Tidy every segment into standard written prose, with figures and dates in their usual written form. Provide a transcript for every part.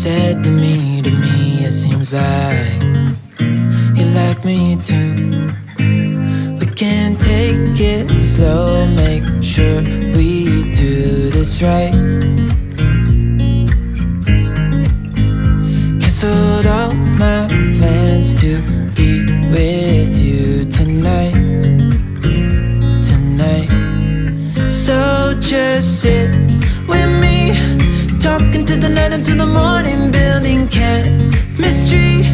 said to me, it seems like you like me too. We can take it slow, make sure we do this right. Canceled all my plans to be with you tonight. So just sit with me, talking to the night until the morning, building chemistry.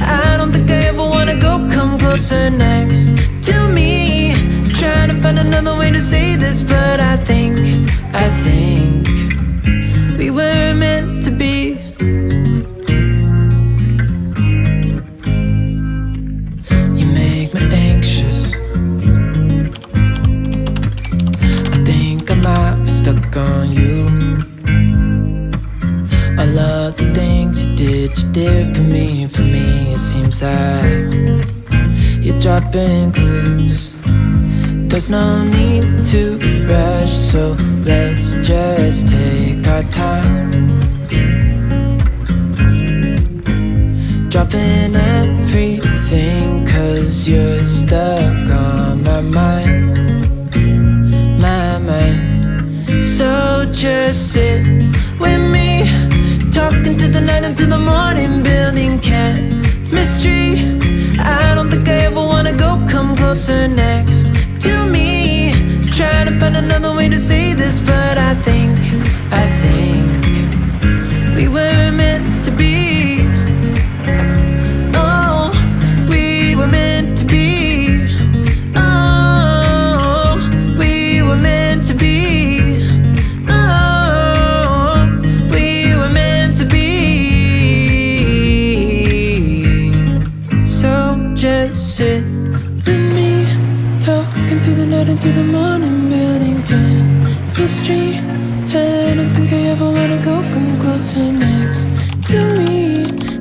I don't think I ever wanna go, come closer next to me. Trying to find another way to say this, but I think we were meant to be. You make me anxious. I think I might be stuck on you. All of the things you did for me. It seems like you're dropping clues. There's no need to rush, so let's just take our time. Dropping everything, 'cause you're stuck on my mind. So just sit with me, talking to the night until the morning, building chemistry. I don't think I ever wanna go, come closer next to me. Trying to find another way to say this, but I think we were meant to be. Oh, we were meant to be. Oh, we were meant to be. Sit with me, talking through the night into the morning, building chemistry. I don't think I ever wanna go, come closer next to me.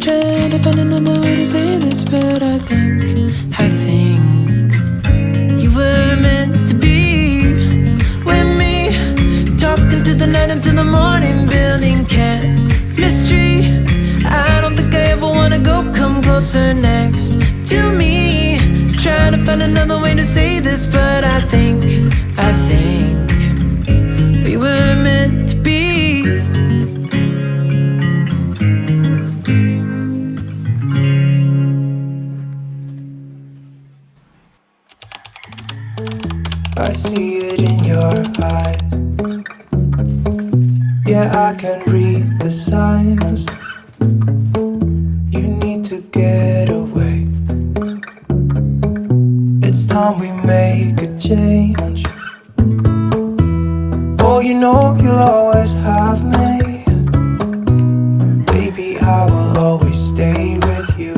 Trying to find another way to say this, but I think you were meant to be with me, talking to the night into the morning, building chemistry. I don't think I ever wanna go, come closer next to me. Trying to find another way to say this, but I think we were meant to be. I see it in your eyes. Yeah, I can read the signs. You need to get away. It's time we make a change. Oh, you know you'll always have me. Baby, I will always stay with you.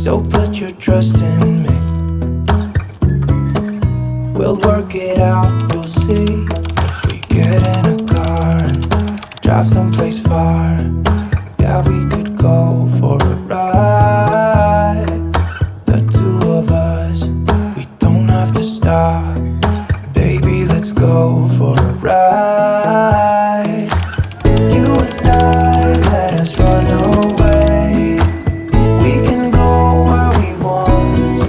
So put your trust in me. We'll work it out, you'll see. If we get in a car and drive someplace far, yeah, we could go for a ride. The two of us, we don't have to stop. Baby, let's go for a ride. You and I, let us run away. We can go where we want.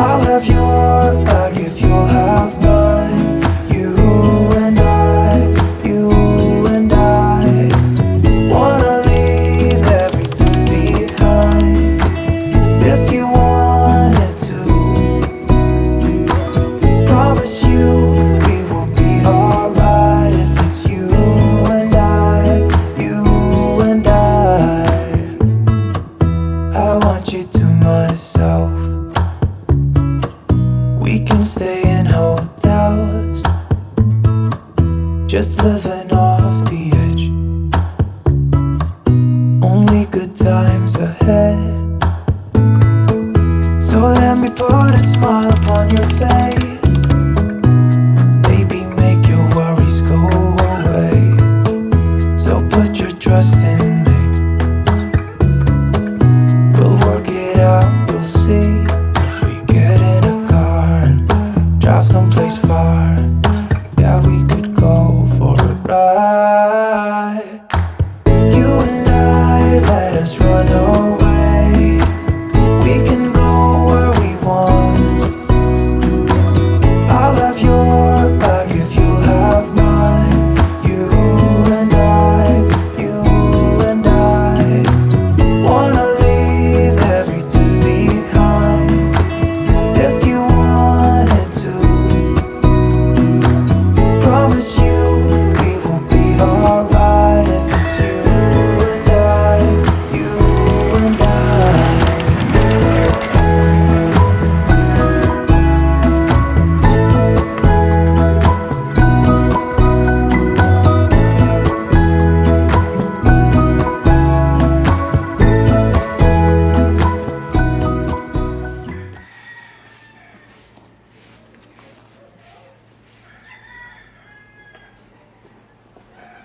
I'll have your back if you'll have mine. You and I wanna leave everything behind. If you wanted to, promise you we will be alright. If it's you and I want you to myself. We can stay in hotels, just living off the edge. Only good times ahead. So let me put a smile upon your face. Baby, make your worries go away. So put your trust in me. We'll work it out, you'll see. If we get in a car and drive someplace far, yeah, we could go for a ride.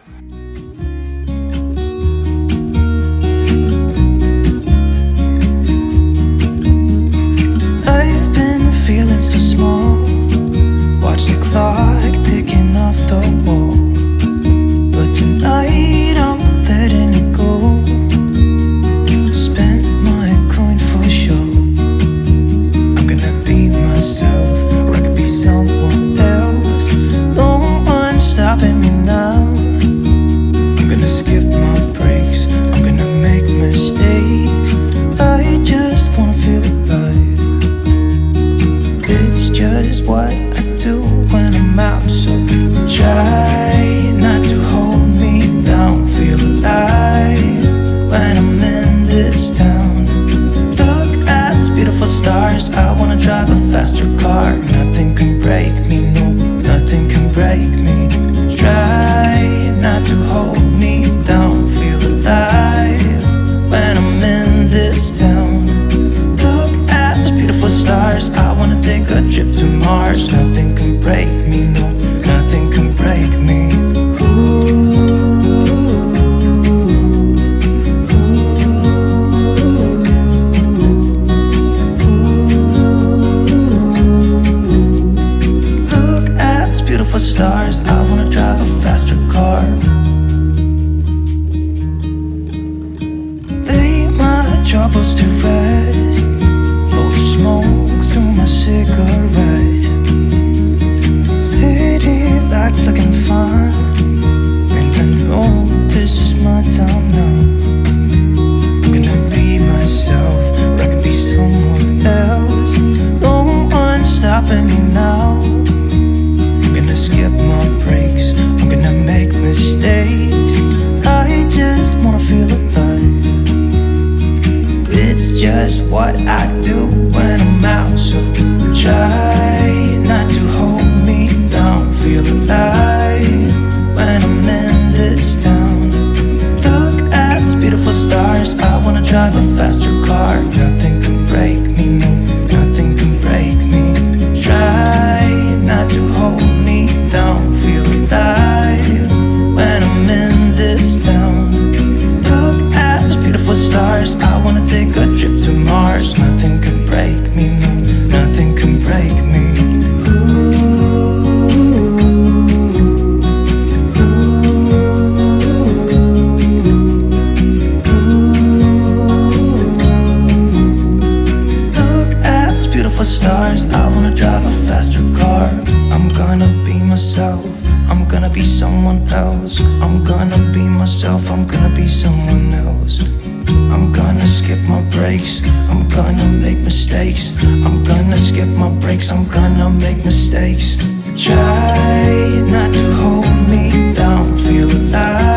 I've been feeling so small. Watch the clock ticking off the wall. But tonight I'm letting it go. Spend my coin for sure. I'm gonna be myself, or I could be someone else. No one's stopping me now. I'm gonna skip my breaks, I'm gonna make mistakes. I just wanna feel alive. It's just what I do when I'm out, so try not to hold me down. Feel alive when I'm in this town. Look at these beautiful stars. I wanna drive a faster car. Nothing can break me, no, nothing can break me. Try not to hold me down. Feel alive when I'm in this town. Look at these beautiful stars. I wanna take a trip to Mars. Nothing can break me, no, nothing can break me. Look at these beautiful stars. I wanna drive a faster car. Lay my troubles to rest. Blow the smoke through my cigarette. City lights looking fine, and I know this is my time now. I'm gonna be myself, or I could be someone else. No one's stopping me now. I'm gonna skip my breaks, I'm gonna make mistakes. I just wanna feel alive. It's just what I do when I'm out, so try not to hold me down. Feel alive when I'm in this town. Look at these beautiful stars. I wanna drive a faster car. Nothing can break me, no, nothing can break me. Try not to hold me down. Feel alive when I'm in this town. Look at these beautiful stars. I wanna take a trip to Mars. Nothing can break me, no, nothing can break me. Look at these beautiful stars. I wanna drive a faster car. I'm gonna be myself, I'm gonna be someone else. I'm gonna be myself, I'm gonna be someone else. I'm gonna skip my breaks, I'm gonna make mistakes. I'm gonna skip my breaks, I'm gonna make mistakes. Try not to hold me down. Feel alive